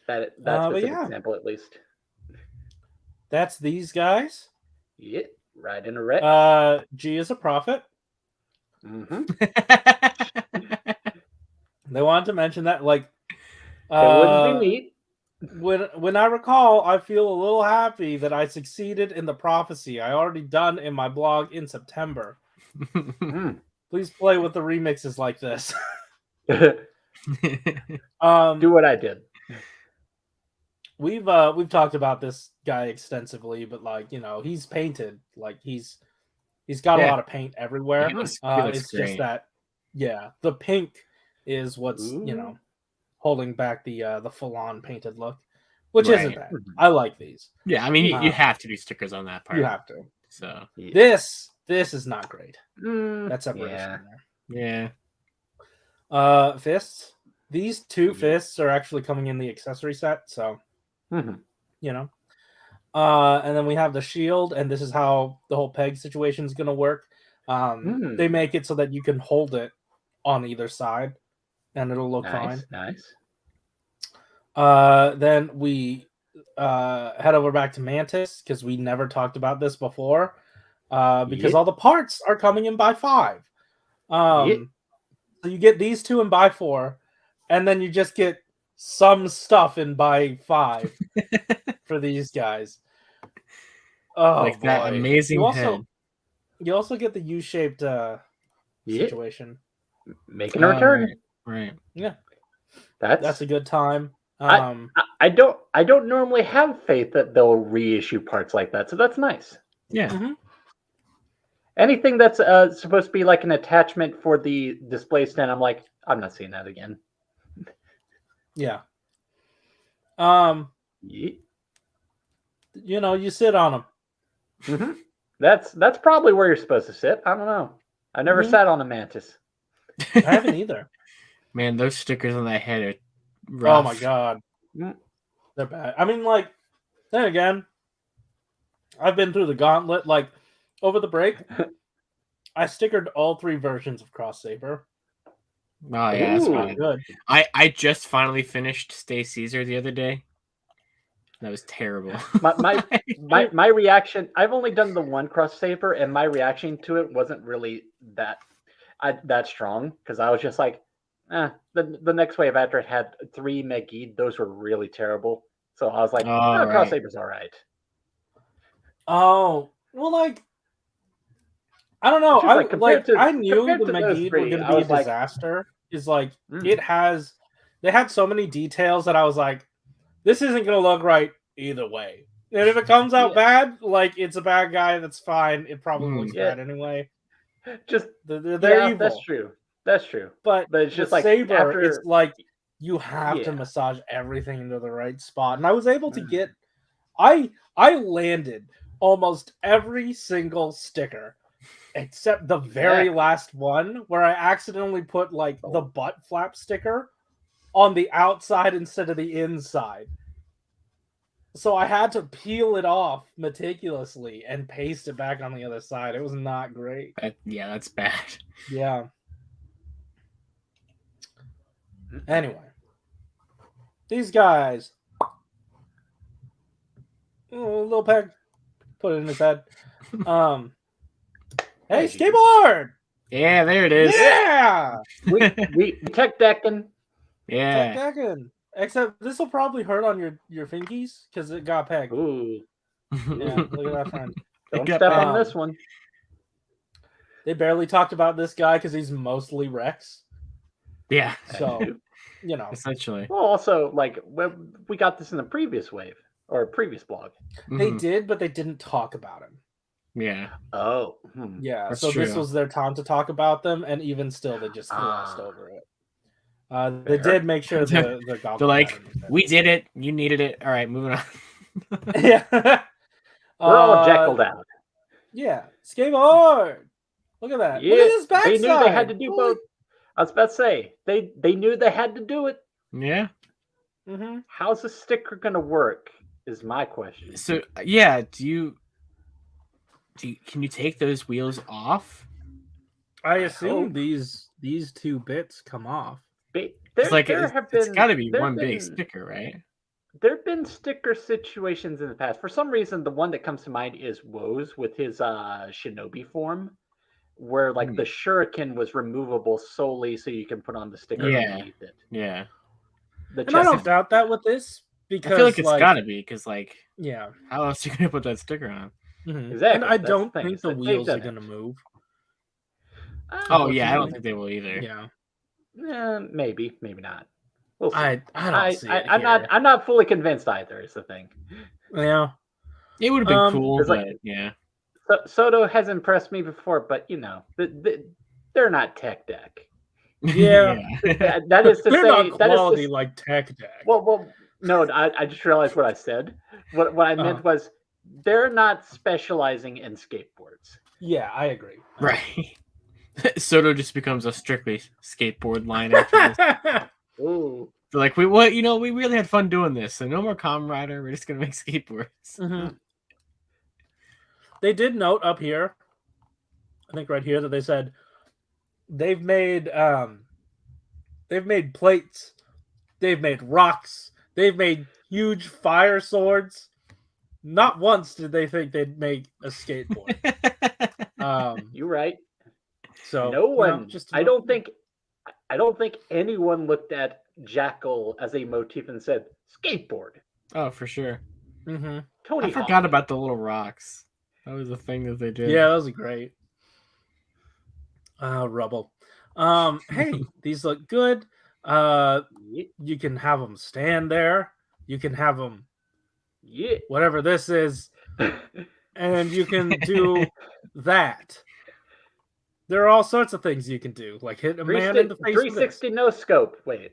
That But specific yeah. example, at least. That's these guys. Yeah, right in a wreck. G is a prophet. Mm-hmm. They wanted to mention that, like, It wouldn't be neat. when I recall, I feel a little happy that I succeeded in the prophecy I already done in my blog in September. Please play with the remixes like this. Do what I did. We've talked about this guy extensively, but like, you know, he's painted. Like he's got a lot of paint everywhere. He looks It's great. just that, yeah, the pink is what's you know holding back the full-on painted look, which isn't bad. I like these. Yeah, I mean, you have to do stickers on that part. You have to. So this is not great. That separation yeah. there. Fists. These two fists are actually coming in the accessory set, so you know. And then we have the shield, and this is how the whole peg situation is going to work. They make it so that you can hold it on either side, and it'll look fine. Nice. Then we head over back to Mantis because we never talked about this before. Because all the parts are coming in by 5. So you get these 2 in by 4, and then you just get some stuff in by 5 for these guys. Oh, like that amazing head. You also get the U-shaped situation. Making a return. Right. Yeah. That's a good time. I don't normally have faith that they'll reissue parts like that, so that's nice. Yeah. Anything that's supposed to be like an attachment for the display stand, I'm like, I'm not seeing that again. Yeah. You know, you sit on them. That's probably where you're supposed to sit. I don't know. I never sat on a Mantis. I haven't either. Man, those stickers on that head are rough. Oh my god. They're bad. I mean, like, then again, I've been through the gauntlet. Like, over the break, I stickered all 3 versions of Cross Saber. Oh yeah, that's fine. Good. I just finally finished Stay Caesar the other day. That was terrible. my reaction. I've only done the one Cross Saber, and my reaction to it wasn't really that strong because I was just like, the next wave after it had 3 Megid, those were really terrible. So I was like, Cross Saber's all right. Oh well, like I don't know. I knew the Megid were going to be a disaster. Is like they had so many details that I was like, this isn't going to look right either way. And if it comes out bad, like it's a bad guy, that's fine. It probably looks bad anyway. Just they're evil. That's true. But it's just like Saber, it's like you have to massage everything into the right spot. And I was able to get I landed almost every single sticker except the very last one where I accidentally put like the butt flap sticker on the outside instead of the inside. So I had to peel it off meticulously and paste it back on the other side. It was not great. That's bad. Yeah. Anyway. These guys. Oh, little peg. Put it in his head. Hey, skateboard! Yeah, there it is. Yeah! we tech decking. Yeah. Tech decking. Except this will probably hurt on your fingies because it got pegged. Ooh. Yeah, look at that friend. Don't step on this one. They barely talked about this guy because he's mostly Rex. Yeah. So, you know. Essentially. Well, also, like, we got this in the previous wave or previous blog. They did, but they didn't talk about him. Yeah. Oh. Yeah, That's so this true. was their time to talk about them, and even still, they just glossed over it. They Fair. did make sure the goggle They're like, pattern was there. we did it. You needed it. All right, moving on. Yeah. We're all jackaled out. Yeah, skateboard. Look at that. Yeah, Look at this backside. they knew they had to do Holy- both. I was about to say they knew they had to do it. Yeah. Mm-hmm. How's the sticker gonna work? Is my question. So yeah, can you take those wheels off? I assume hope. these two bits come off. It's like it's got to be one big sticker, right? There have been sticker situations in the past. For some reason, the one that comes to mind is Woe's with his shinobi form, where like the shuriken was removable solely so you can put on the sticker underneath it. Yeah. And I don't doubt that with this, because I feel like it's got to be, because like, yeah, how else are you gonna put that sticker on? Mm-hmm. Exactly. And I That's don't the thing, think is the that they've wheels are done gonna it. move. Oh yeah, I don't think they will either. Yeah, maybe not. We'll see. I don't see it. I'm not fully convinced either. Is the thing. Yeah, it would have been cool, It's but like- yeah. Soto has impressed me before, but you know, they're not tech deck. Yeah. That is to they're say, not quality like Tech Deck. Well, no, I just realized what I said. What I meant was they're not specializing in skateboards. Yeah, I agree. Right. Soto just becomes a strictly skateboard line after this. Ooh. They're like, we really had fun doing this, so no more Kamen Rider. We're just gonna make skateboards. Mm-hmm. They did note up here, I think right here, that they said they've made plates, they've made rocks, they've made huge fire swords. Not once did they think they'd make a skateboard. You're right. So no one. I don't think anyone looked at Jackal as a motif and said skateboard. Oh, for sure. Mm-hmm. Tony I forgot about the little rocks. That was the thing that they did. Yeah, that was great. Rubble. Hey, these look good. You can have them stand there. You can have them, whatever this is, and you can do that. There are all sorts of things you can do, like hit a man in the face. 360 no scope. Wait.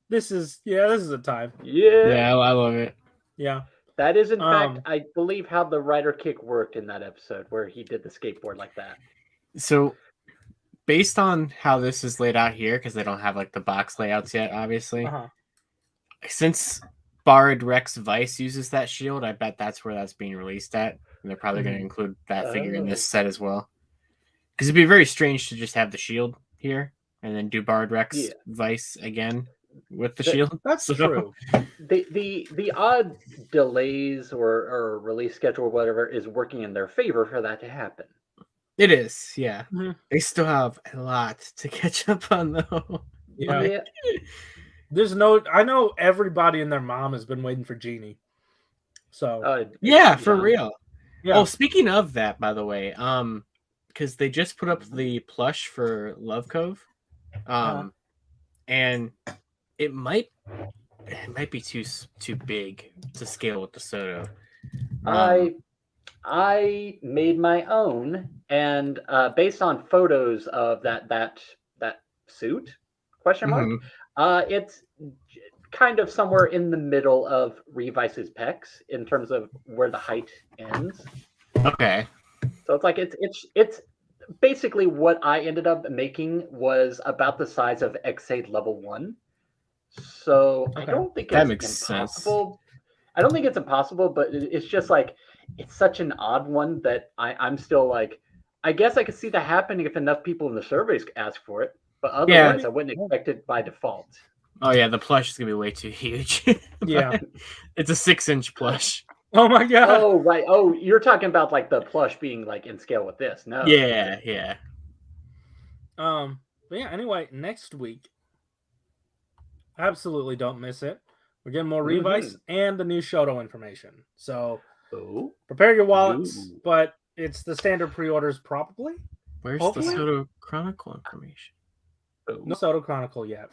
This is a time. Yeah, I love it. Yeah. That is, in fact, I believe, how the rider kick worked in that episode, where he did the skateboard like that. So, based on how this is laid out here, because they don't have like the box layouts yet, obviously. Since Barid Rex Vice uses that shield, I bet that's where that's being released at, and they're probably going to include that figure in this set as well. Because it'd be very strange to just have the shield here and then do Barid Rex Vice again with the shield. That's true. The odd delays or release schedule or whatever is working in their favor for that to happen. It is, yeah. They still have a lot to catch up on, though. Yeah. I know everybody and their mom has been waiting for Genie. So for real. Yeah. Oh, speaking of that, by the way, because they just put up the plush for Love Cove, and it might be too big to scale with the Soto. I made my own, and based on photos of that suit, question mark, it's kind of somewhere in the middle of Revice's pecs in terms of where the height ends. Okay. So it's like it's basically what I ended up making was about the size of Xade level 1. So I don't think that it's makes impossible. sense. I don't think it's impossible, but it's just like it's such an odd one that I'm still like, I guess I could see that happening if enough people in the surveys ask for it, but otherwise I wouldn't expect it by default. Oh yeah, the plush is gonna be way too huge. Yeah, it's a 6-inch plush. Oh my god. Oh right. Oh, you're talking about like the plush being like in scale with this. No. Yeah. But yeah. Anyway, next week, absolutely don't miss it. We're getting more Revice and the new Shoto information. So prepare your wallets, but it's the standard pre-orders probably. Where's the Soto Chronicle information? No Soto Chronicle yet.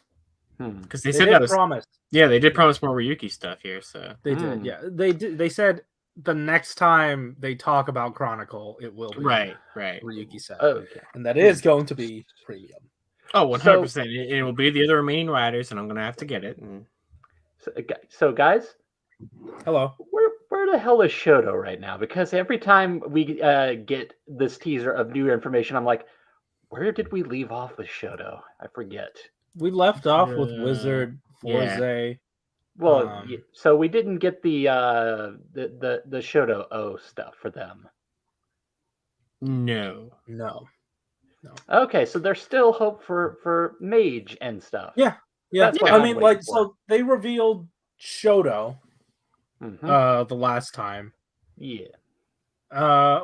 Because they said that was promise. Yeah, they did promise more Ryuki stuff here. So they did. Yeah, they did. They said the next time they talk about Chronicle, it will be Right. Ryuki said. Okay. And that is going to be premium. Oh, 100%. It will be the other remaining riders, and I'm going to have to get it. And... So guys, hello. Where the hell is Shoto right now? Because every time we get this teaser of new information, I'm like, where did we leave off with Shoto? I forget. We left off with Wizard, Forze. Yeah. Well, so we didn't get the Shoto O stuff for them. No. Okay, so there's still hope for Mage and stuff. Yeah. That's what I I'm mean, waiting like, for. so they revealed Shoto the last time. Yeah.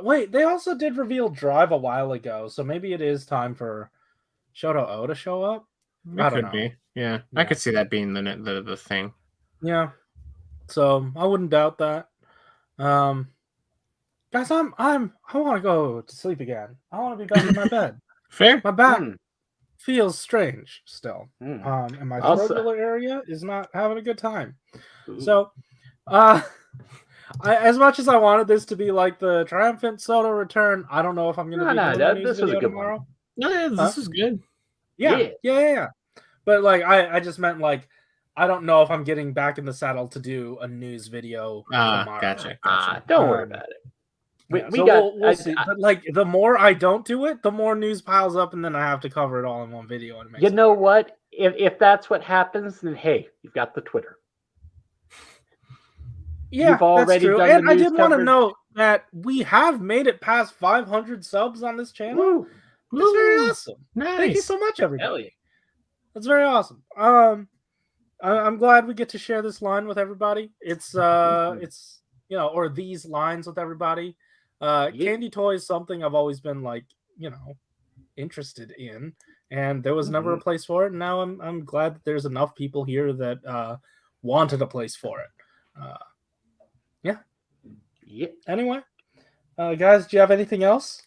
Wait, they also did reveal Drive a while ago, so maybe it is time for Shoto O to show up. It could be. Yeah, I could see that being the thing. Yeah. So I wouldn't doubt that. Guys, I want to go to sleep again. I want to be back in my bed. Fair. My back feels strange still. And my throat area is not having a good time. Ooh. So, as much as I wanted this to be like the triumphant Soto return, I don't know if I'm going to be doing a news video tomorrow. No, this was good. Yeah. But like, I just meant like, I don't know if I'm getting back in the saddle to do a news video tomorrow. Gotcha. Don't worry about it. We'll see. But like, the more I don't do it, the more news piles up, and then I have to cover it all in one video. And you know what? If that's what happens, then hey, you've got the Twitter. Yeah, you've already that's true. done And the I news did want to coverage. note that we have made it past 500 subs on this channel. It's very awesome. Nice. Thank you so much, everybody. Hell yeah. That's very awesome. I'm glad we get to share this line with everybody. It's or these lines with everybody. Candy toy is something I've always been like, interested in, and there was never a place for it. And now I'm glad that there's enough people here that wanted a place for it. Yeah. Anyway, guys, do you have anything else?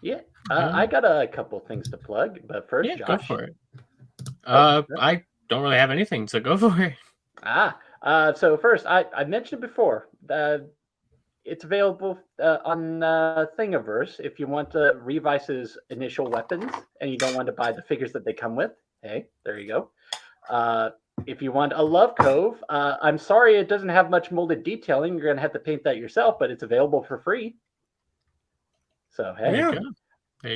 Yeah. I got a couple things to plug, but first, Josh. Go for it. I don't really have anything, so go for it. So first, I mentioned it before. It's available on Thingiverse if you want Revice's initial weapons and you don't want to buy the figures that they come with. Hey, there you go. If you want a Love Cove, I'm sorry it doesn't have much molded detailing. You're going to have to paint that yourself, but it's available for free. So, hey. There you go.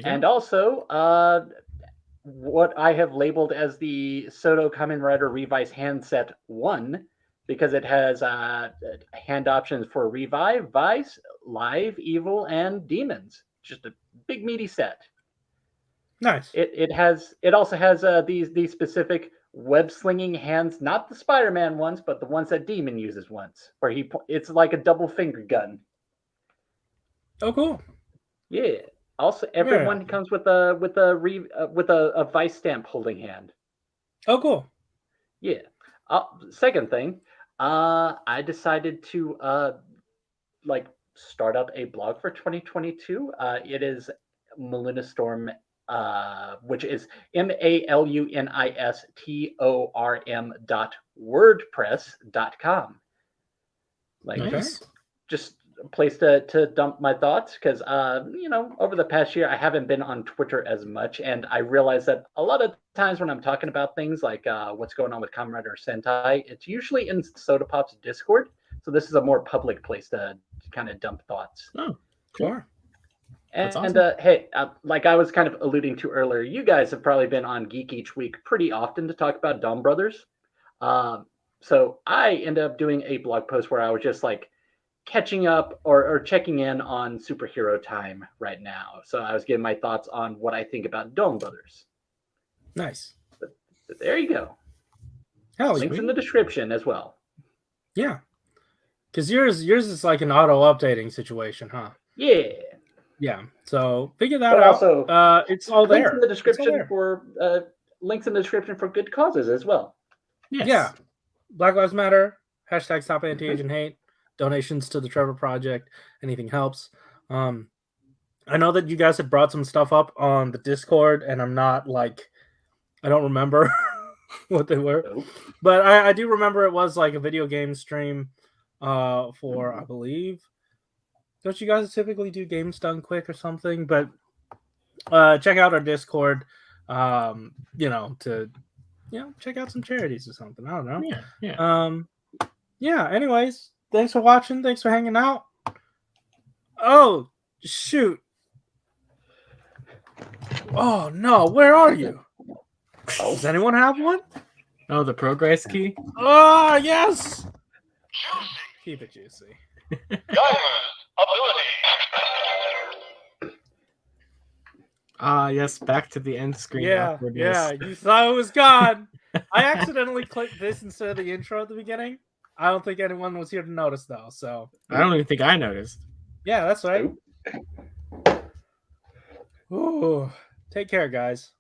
And also, what I have labeled as the Soto Kamen Rider Revice Handset 1, because it has hand options for Revive, Vice, Live, Evil, and Demons. Just a big meaty set. Nice. It also has these specific web slinging hands, not the Spider-Man ones, but the ones that Demon uses once, where it's like a double finger gun. Oh, cool. Yeah. Also, everyone comes with a Vice stamp holding hand. Oh, cool. Yeah. Second thing, I decided to start up a blog for 2022. It is Malunis Storm, which is malunistorm.wordpress.com. Nice. Just a place to dump my thoughts, because over the past year I haven't been on Twitter as much, and I realize that a lot of times when I'm talking about things like what's going on with Kamen Rider or Sentai, it's usually in Sodapop's Discord, so this is a more public place to kind of dump thoughts. Oh, cool. And awesome. hey, like I was kind of alluding to earlier, you guys have probably been on Geek Each Week pretty often to talk about Donbrothers. So I ended up doing a blog post where I was just like catching up or checking in on superhero time right now. So I was giving my thoughts on what I think about Donbrothers. Nice. But there you go. Links in the description as well. Yeah. Because yours is like an auto-updating situation, huh? Yeah. Yeah. So figure that out. Also, it's all there. Links in the description for good causes as well. Yes. Yeah. Black Lives Matter. # Stop Anti-Asian Hate. Donations to the Trevor Project. Anything helps. I know that you guys had brought some stuff up on the Discord, and I don't remember what they were. Nope. But I do remember it was like a video game stream. for I believe. Don't you guys typically do games done quick or something? But check out our Discord. To check out some charities or something. I don't know. Yeah. Anyways, thanks for watching. Thanks for hanging out. Oh shoot. Oh no, where are you? Does anyone have one? Oh, the progress key? Oh yes! Keep it juicy. Yes, back to the end screen. Yeah, you thought it was gone. I accidentally clicked this instead of the intro at the beginning. I don't think anyone was here to notice though, so I don't even think I noticed. Yeah, that's right. Ooh, take care, guys.